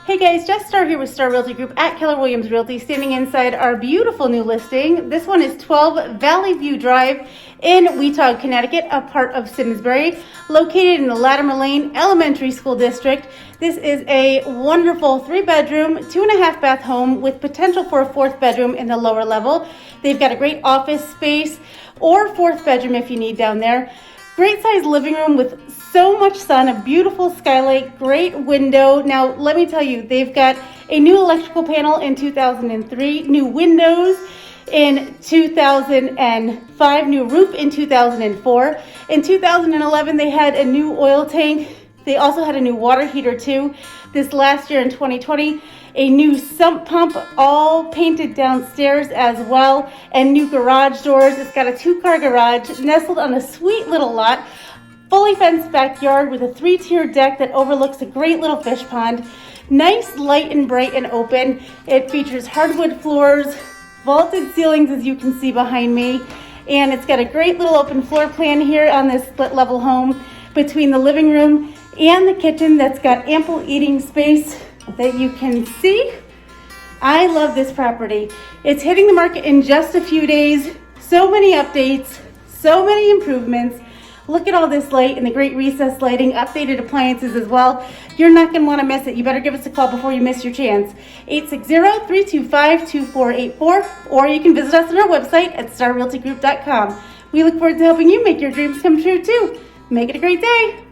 Hey guys, Starr here with Starr Realty Group at Keller Williams Realty, standing inside our beautiful new listing. This one is 12 Valley View Drive in Weetag, Connecticut, a part of Simsbury, located in the Latimer Lane Elementary School District. This is a wonderful 3-bedroom, 2.5 bath home with potential for a 4th bedroom in the lower level. They've got a great office space or 4th bedroom if you need down there. Great sized living room with so much sun, a beautiful skylight, great window. Now, let me tell you, they've got a new electrical panel in 2003, new windows in 2005, new roof in 2004. In 2011, they had a new oil tank. They also had a new water heater too. This last year in 2020, a new sump pump, all painted downstairs as well, and new garage doors. It's got a 2-car garage nestled on a sweet little lot, fully fenced backyard with a 3-tier deck that overlooks a great little fish pond. Nice, light and bright and open. It features hardwood floors, vaulted ceilings as you can see behind me, and it's got a great little open floor plan here on this split level home between the living room and the kitchen that's got ample eating space that you can see. I love this property. It's hitting the market in just a few days. So many updates, so many improvements. Look at all this light and the great recessed lighting, updated appliances as well. You're not going to want to miss it. You better give us a call before you miss your chance. 860-325-2484, or you can visit us on our website at starrealtygroup.com. We look forward to helping you make your dreams come true too. Make it a great day.